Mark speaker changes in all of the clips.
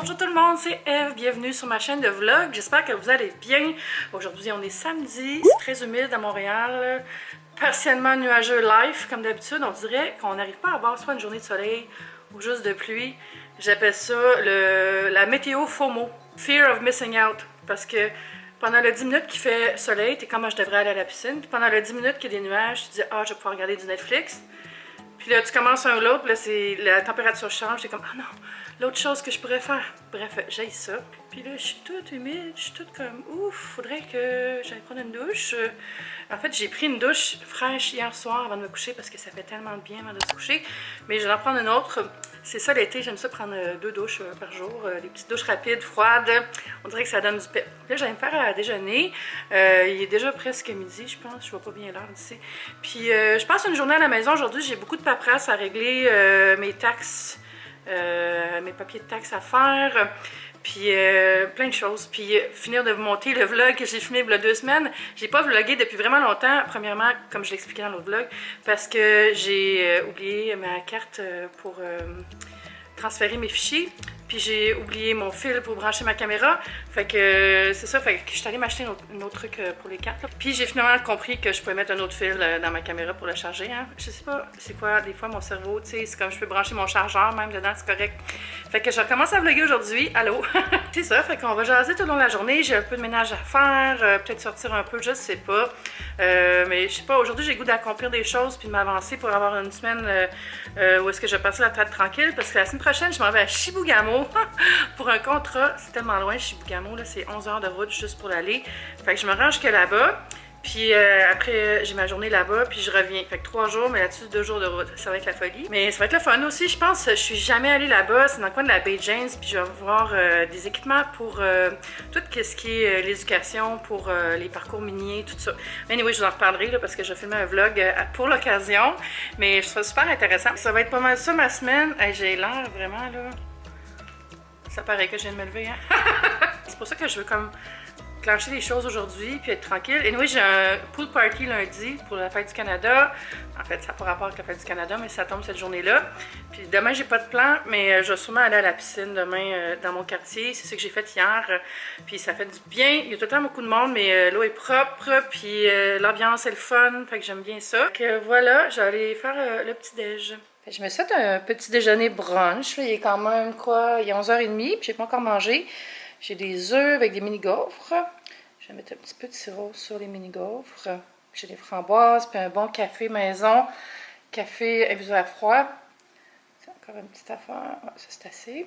Speaker 1: Bonjour tout le monde, c'est Eve, bienvenue sur ma chaîne de vlog, j'espère que vous allez bien. Aujourd'hui on est samedi, c'est très humide à Montréal, partiellement nuageux live comme d'habitude. On dirait qu'on n'arrive pas à avoir soit une journée de soleil ou juste de pluie. J'appelle ça la météo FOMO, Fear of Missing Out, parce que pendant les 10 minutes qu'il fait soleil, t'es comme je devrais aller à la piscine, puis pendant les 10 minutes qu'il y a des nuages, tu te dis je vais pouvoir regarder du Netflix. Puis là, tu commences un ou l'autre, là, la température change, c'est comme, ah non, l'autre chose que je pourrais faire. Bref, j'haïs ça. Puis là, je suis toute humide, je suis toute comme, ouf, faudrait que j'aille prendre une douche. En fait, j'ai pris une douche fraîche hier soir avant de me coucher parce que ça fait tellement de bien avant de se coucher. Mais je vais en prendre une autre. C'est ça l'été, j'aime ça prendre 2 douches par jour, des petites douches rapides, froides. On dirait que ça donne du pep. Là, j'allais me faire à déjeuner. Il est déjà presque midi, je pense. Je vois pas bien l'heure d'ici. Puis, je passe une journée à la maison aujourd'hui. J'ai beaucoup de paperasse à régler, mes taxes, mes papiers de taxes à faire. Puis plein de choses. Puis finir de vous monter le vlog que j'ai filmé il y a 2 semaines. J'ai pas vlogué depuis vraiment longtemps. Premièrement, comme je l'expliquais dans l'autre vlog, parce que j'ai oublié ma carte pour transférer mes fichiers. Puis j'ai oublié mon fil pour brancher ma caméra. Fait que c'est ça, fait que je suis allée m'acheter un autre truc pour les cartes. Là. Puis j'ai finalement compris que je pouvais mettre un autre fil dans ma caméra pour le charger. Hein. Je sais pas c'est quoi, des fois mon cerveau, tu sais, c'est comme je peux brancher mon chargeur même dedans, c'est correct. Fait que je recommence à vlogger aujourd'hui. Allô? C'est ça, fait qu'on va jaser tout au long de la journée. J'ai un peu de ménage à faire, peut-être sortir un peu, je sais pas. Mais je sais pas, aujourd'hui j'ai le goût d'accomplir des choses puis de m'avancer pour avoir une semaine où est-ce que je vais passer la traite tranquille. Parce que la semaine prochaine, je m'en vais à Chibougamau pour un contrat. C'est tellement loin, Chibougamau, là, c'est 11 heures de route juste pour l'aller. Fait que je me rends jusque là-bas. Puis après, j'ai ma journée là-bas, puis je reviens. Fait que 3 jours, mais là-dessus, 2 jours de route. Ça va être la folie. Mais ça va être le fun aussi, je pense. Je suis jamais allée là-bas. C'est dans le coin de la Baie James, puis je vais voir des équipements pour tout ce qui est l'éducation, pour les parcours miniers, tout ça. Mais anyway, je vous en reparlerai, là, parce que je vais filmer un vlog pour l'occasion. Mais je trouve ça super intéressant. Ça va être pas mal ça, ma semaine. Hey, j'ai l'air vraiment, là... Ça paraît que je viens de me lever, hein? C'est pour ça que je veux comme... clencher les choses aujourd'hui puis être tranquille. Et anyway, j'ai un pool party lundi pour la fête du Canada. En fait, ça n'a pas rapport avec la fête du Canada, mais ça tombe cette journée-là. Puis demain, j'ai pas de plan, mais je vais sûrement aller à la piscine demain dans mon quartier. C'est ce que j'ai fait hier. Puis ça fait du bien. Il y a tout le temps beaucoup de monde, mais l'eau est propre. Puis l'ambiance est le fun. Fait que j'aime bien ça. Donc voilà, je vais aller faire le petit-déj. Je me suis fait un petit déjeuner brunch. Il est quand même quoi? Il est 11h30, puis j'ai pas encore mangé. J'ai des œufs avec des mini-gaufres. Je vais mettre un petit peu de sirop sur les mini-gaufres. J'ai des framboises, puis un bon café maison. Café infusé à froid. C'est encore une petite affaire. Ouais, ça, c'est assez.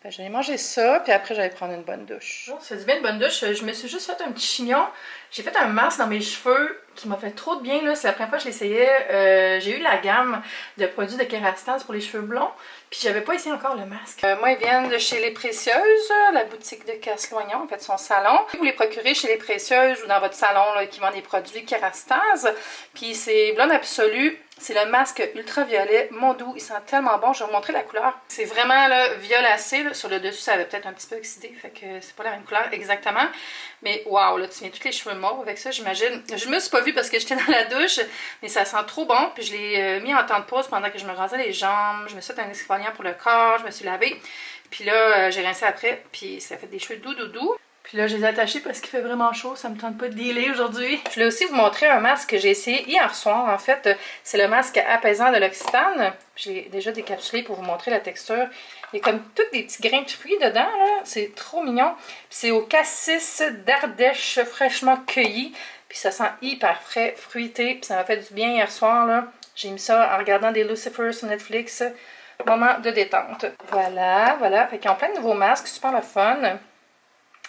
Speaker 1: J'allais manger ça, puis après, j'allais prendre une bonne douche. Bon, ça dit bien une bonne douche. Je me suis juste fait un petit chignon. J'ai fait un masque dans mes cheveux qui m'a fait trop de bien. C'est la première fois que je l'essayais. J'ai eu la gamme de produits de Kérastase pour les cheveux blonds. Puis j'avais pas essayé encore le masque. Moi, ils viennent de chez Les Précieuses, la boutique de Casse-Loignon, en fait, son salon. Vous les procurez chez Les Précieuses ou dans votre salon là, qui vend des produits Kérastase. Puis c'est Blonde Absolue. C'est le masque ultraviolet. Mon doux, il sent tellement bon. Je vais vous montrer la couleur. C'est vraiment là, violacé. Là. Sur le dessus, ça avait peut-être un petit peu oxydé. Fait que c'est pas la même couleur exactement. Mais waouh, là, tu viens tous les cheveux mauves avec ça, j'imagine. Je me suis pas vue parce que j'étais dans la douche. Mais ça sent trop bon. Puis je l'ai mis en temps de pause pendant que je me rasais les jambes. Je me suis fait un exfoliant pour le corps. Je me suis lavée. Puis là, j'ai rincé après. Puis ça fait des cheveux doux. Puis là, je les ai attachés parce qu'il fait vraiment chaud. Ça me tente pas de dealer aujourd'hui. Je voulais aussi vous montrer un masque que j'ai essayé hier soir. En fait, c'est le masque apaisant de l'Occitane. Je l'ai déjà décapsulé pour vous montrer la texture. Il y a comme toutes des petits grains de fruits dedans. C'est trop mignon. Puis c'est au cassis d'Ardèche fraîchement cueilli. Puis ça sent hyper frais, fruité. Puis ça m'a fait du bien hier soir. J'ai mis ça en regardant des Lucifer sur Netflix. Moment de détente. Voilà. Fait qu'ils ont plein de nouveaux masques. Super le fun.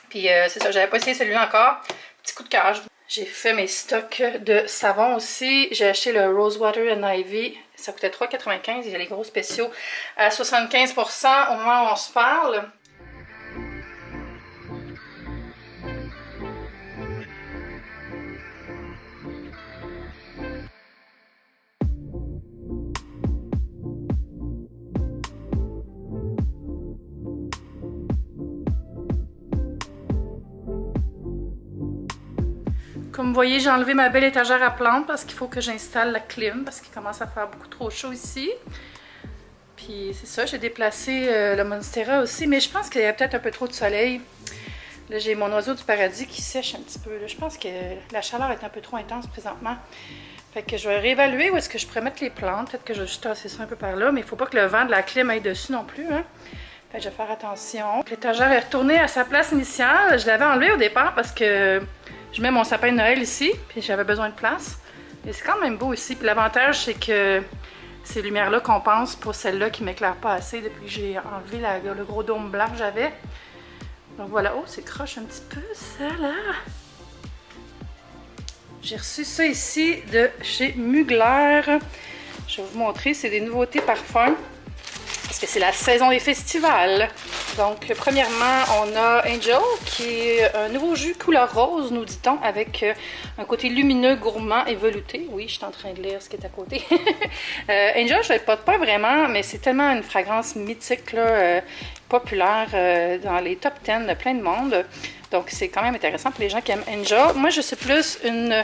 Speaker 1: Puis c'est ça, j'avais pas essayé celui-là encore. Petit coup de cœur. J'ai fait mes stocks de savon aussi. J'ai acheté le Rosewater and Ivy. Ça coûtait 3,95. Il y a les gros spéciaux à 75% au moment où on se parle. Comme vous voyez, j'ai enlevé ma belle étagère à plantes parce qu'il faut que j'installe la clim parce qu'il commence à faire beaucoup trop chaud ici. Puis c'est ça, j'ai déplacé le Monstera aussi, mais je pense qu'il y a peut-être un peu trop de soleil. Là, j'ai mon oiseau du paradis qui sèche un petit peu. Là, je pense que la chaleur est un peu trop intense présentement. Fait que je vais réévaluer où est-ce que je pourrais mettre les plantes. Peut-être que je vais juste tasser ça un peu par là, mais il ne faut pas que le vent de la clim aille dessus non plus, hein. Fait que je vais faire attention. L'étagère est retournée à sa place initiale. Je l'avais enlevée au départ parce que je mets mon sapin de Noël ici, puis j'avais besoin de place. Et c'est quand même beau ici. Puis l'avantage, c'est que ces lumières-là compensent pour celles-là qui ne m'éclairent pas assez depuis que j'ai enlevé le gros dôme blanc que j'avais. Donc voilà. Oh, c'est croche un petit peu, ça, là. J'ai reçu ça ici de chez Mugler. Je vais vous montrer, c'est des nouveautés parfums. Parce que c'est la saison des festivals. Donc, premièrement, on a Angel, qui est un nouveau jus couleur rose, nous dit-on, avec un côté lumineux, gourmand et velouté. Oui, je suis en train de lire ce qui est à côté. Angel, je ne le porte pas vraiment, mais c'est tellement une fragrance mythique, là, populaire dans les top 10 de plein de monde. Donc, c'est quand même intéressant pour les gens qui aiment Angel. Moi, je suis plus une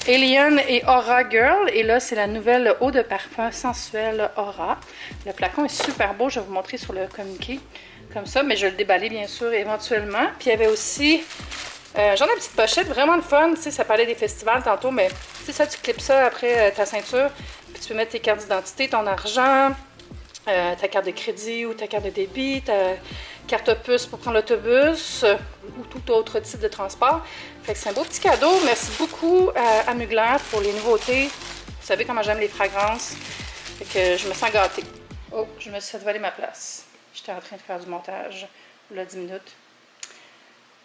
Speaker 1: Alien et Aura Girl. Et là, c'est la nouvelle eau de parfum sensuelle Aura. Le flacon est super beau. Je vais vous montrer sur le communiqué comme ça. Mais je vais le déballer, bien sûr, éventuellement. Puis, il y avait aussi genre une petite pochette vraiment le fun. Tu sais, ça parlait des festivals tantôt. Mais c'est ça, tu clips ça après ta ceinture. Puis, tu peux mettre tes cartes d'identité, ton argent, ta carte de crédit ou ta carte de débit, ta carte puce pour prendre l'autobus ou tout autre type de transport. Fait que c'est un beau petit cadeau. Merci beaucoup à Mugler pour les nouveautés. Vous savez comment j'aime les fragrances. Fait que je me sens gâtée. Oh, je me suis fait voler ma place. J'étais en train de faire du montage. Là, 10 minutes.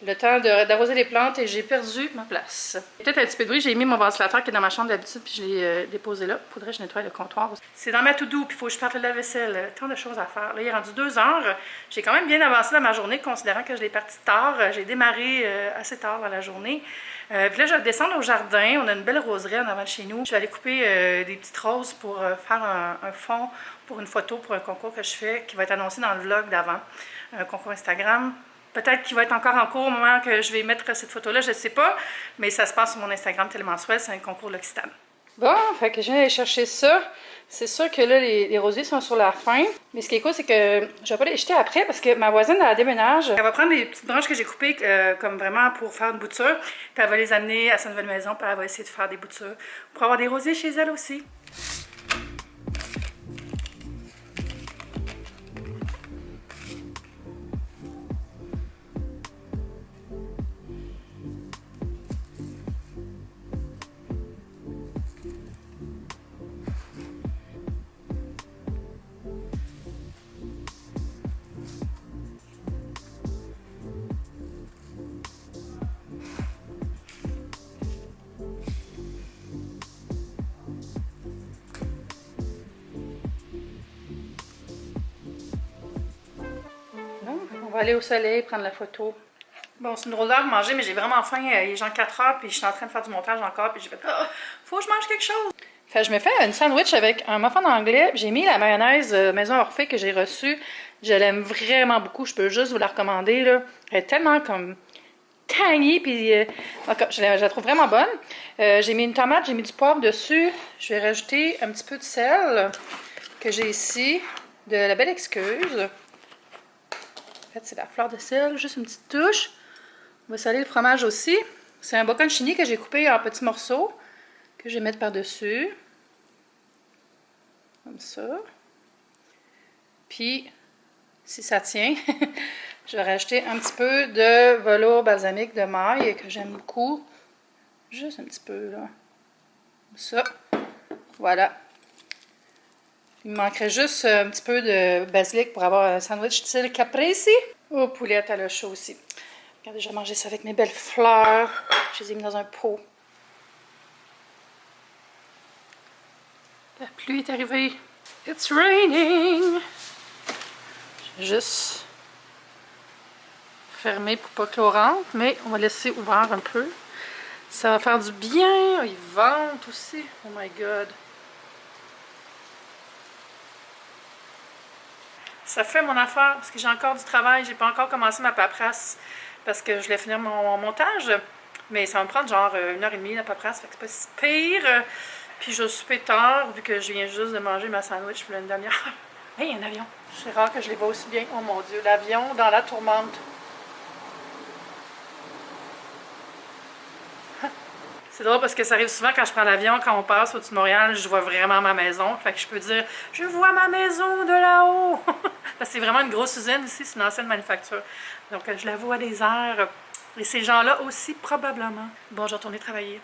Speaker 1: Le temps d'arroser les plantes et j'ai perdu ma place. Peut-être un petit peu de bruit, j'ai mis mon ventilateur qui est dans ma chambre d'habitude puis je l'ai déposé là. Faudrait que je nettoie le comptoir aussi. C'est dans ma to-do puis il faut que je parte le lave-vaisselle. Tant de choses à faire. Là, il est rendu 2 heures. J'ai quand même bien avancé dans ma journée considérant que je l'ai partie tard. J'ai démarré assez tard dans la journée. Puis là, je vais descendre au jardin. On a une belle roseraie en avant de chez nous. Je vais aller couper des petites roses pour faire un fond pour une photo pour un concours que je fais qui va être annoncé dans le vlog d'avant. Un concours Instagram. Peut-être qu'il va être encore en cours au moment que je vais mettre cette photo-là, je ne sais pas. Mais ça se passe sur mon Instagram Télémensuel, c'est un concours L'Occitane. Bon, fait que je viens d'aller chercher ça. C'est sûr que là, les rosiers sont sur la fin. Mais ce qui est cool, c'est que je vais pas les jeter après parce que ma voisine, elle déménage. Elle va prendre les petites branches que j'ai coupées comme vraiment pour faire une bouture. Puis elle va les amener à sa nouvelle maison. Puis elle va essayer de faire des boutures pour avoir des rosiers chez elle aussi. On va aller au soleil, prendre la photo. Bon, c'est une drôle d'heure de manger, mais j'ai vraiment faim. Il est genre 4 heures, puis je suis en train de faire du montage encore, puis j'ai fait « Ah, faut que je mange quelque chose! » Fait que je me fais une sandwich avec un muffin anglais. J'ai mis la mayonnaise Maison Orphée que j'ai reçue. Je l'aime vraiment beaucoup, je peux juste vous la recommander, là. Elle est tellement comme tangy, puis je la trouve vraiment bonne. J'ai mis une tomate, j'ai mis du poivre dessus. Je vais rajouter un petit peu de sel que j'ai ici, de la Belle Excuse. En fait, c'est la fleur de sel, juste une petite touche. On va saler le fromage aussi. C'est un bocconcini que j'ai coupé en petits morceaux, que je vais mettre par-dessus. Comme ça. Puis, si ça tient, je vais rajouter un petit peu de velours balsamique de maille, que j'aime beaucoup. Juste un petit peu, là. Comme ça. Voilà. Il me manquerait juste un petit peu de basilic pour avoir un sandwich style caprese. Oh, poulette à le chaud aussi. Regardez, je vais manger ça avec mes belles fleurs. Je les ai mis dans un pot. La pluie est arrivée. It's raining. Je vais juste fermer pour pas que l'eau rentre, mais on va laisser ouvert un peu. Ça va faire du bien. Oh, ils ventent aussi. Oh my god. Ça fait mon affaire parce que j'ai encore du travail. J'ai pas encore commencé ma paperasse parce que je voulais finir mon montage. Mais ça va me prendre genre 1h30 la paperasse, fait que c'est pas si pire. Puis je vais souper tard vu que je viens juste de manger ma sandwich pour une demi-heure. Hey, un avion! C'est rare que je les vois aussi bien. Oh mon Dieu, l'avion dans la tourmente. C'est drôle parce que ça arrive souvent quand je prends l'avion, quand on passe au-dessus de Montréal, je vois vraiment ma maison. Fait que je peux dire, je vois ma maison de là-haut. Parce que c'est vraiment une grosse usine ici, c'est une ancienne manufacture. Donc je la vois des airs. Et ces gens-là aussi, probablement. Bon, je vais retourner travailler.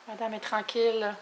Speaker 1: Madame est tranquille.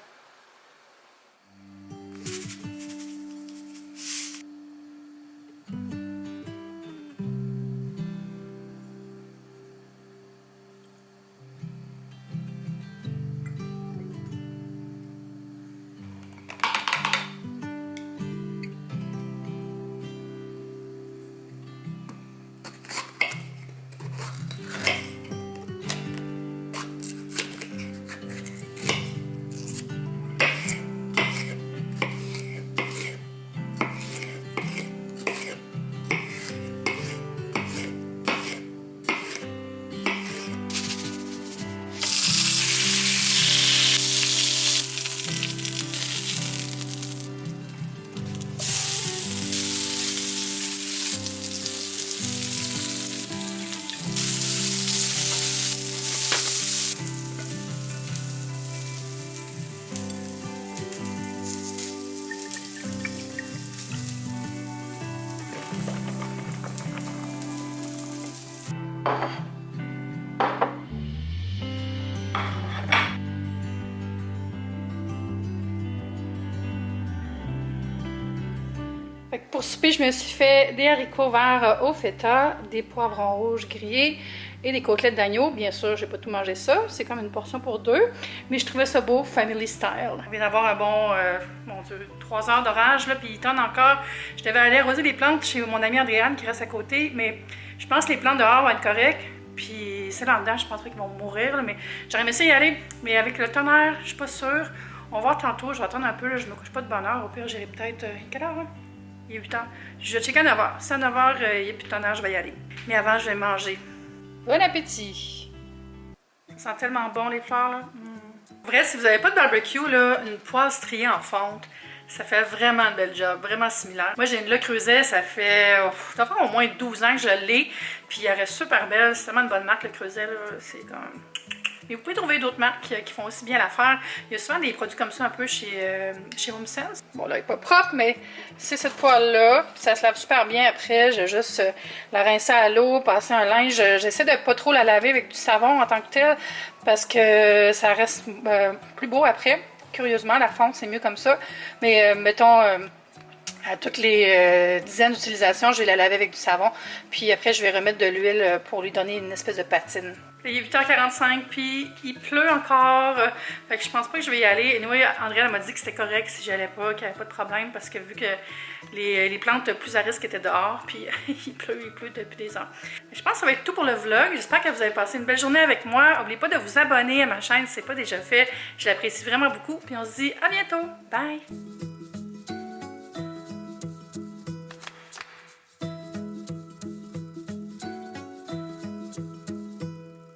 Speaker 1: Fait que pour souper, je me suis fait des haricots verts au feta, des poivrons rouges grillés et des côtelettes d'agneau. Bien sûr, j'ai pas tout mangé ça, c'est comme une portion pour deux, mais je trouvais ça beau, family style. On vient d'avoir un bon, mon Dieu, 3 heures d'orage, là, puis il tonne encore. Je devais aller arroser les plantes chez mon amie Andréane qui reste à côté, mais je pense que les plantes dehors vont être correctes. Puis c'est là dedans, je penserais qu'ils vont mourir, là, mais j'aurais aimé ça y aller. Mais avec le tonnerre, je suis pas sûre. On va voir tantôt, je vais attendre un peu, là, je me couche pas de bonne heure. Au pire, j'irai peut-être. Quelle heure, là? Il est 8 heures. Je vais checker à 9 heures. Si à 9 heures, il n'y a plus de tonnerre, je vais y aller. Mais avant, je vais manger. Bon appétit! Ça sent tellement bon, les fleurs, là. En vrai, si vous n'avez pas de barbecue, là, une poêle striée en fonte, ça fait vraiment un bel job, vraiment similaire. Moi, j'ai une Le Creuset, ça fait au moins 12 ans que je l'ai, puis elle reste super belle. C'est tellement une bonne marque, Le Creuset, là. C'est comme... Mais vous pouvez trouver d'autres marques qui font aussi bien l'affaire. Il y a souvent des produits comme ça un peu chez HomeSense. Bon, là, il n'est pas propre, mais c'est cette poêle-là. Ça se lave super bien après. J'ai juste la rincer à l'eau, passer un linge. J'essaie de pas trop la laver avec du savon en tant que tel parce que ça reste plus beau après. Curieusement, la fonte, c'est mieux comme ça. Mais mettons... à toutes les dizaines d'utilisations, je vais la laver avec du savon. Puis après, je vais remettre de l'huile pour lui donner une espèce de patine. Il est 8h45, puis il pleut encore. Fait que je pense pas que je vais y aller. Et anyway, Andréa m'a dit que c'était correct si j'allais pas, qu'il n'y avait pas de problème, parce que vu que les plantes plus à risque étaient dehors, puis il pleut depuis des heures. Je pense que ça va être tout pour le vlog. J'espère que vous avez passé une belle journée avec moi. N'oubliez pas de vous abonner à ma chaîne si ce n'est pas déjà fait. Je l'apprécie vraiment beaucoup. Puis on se dit à bientôt. Bye!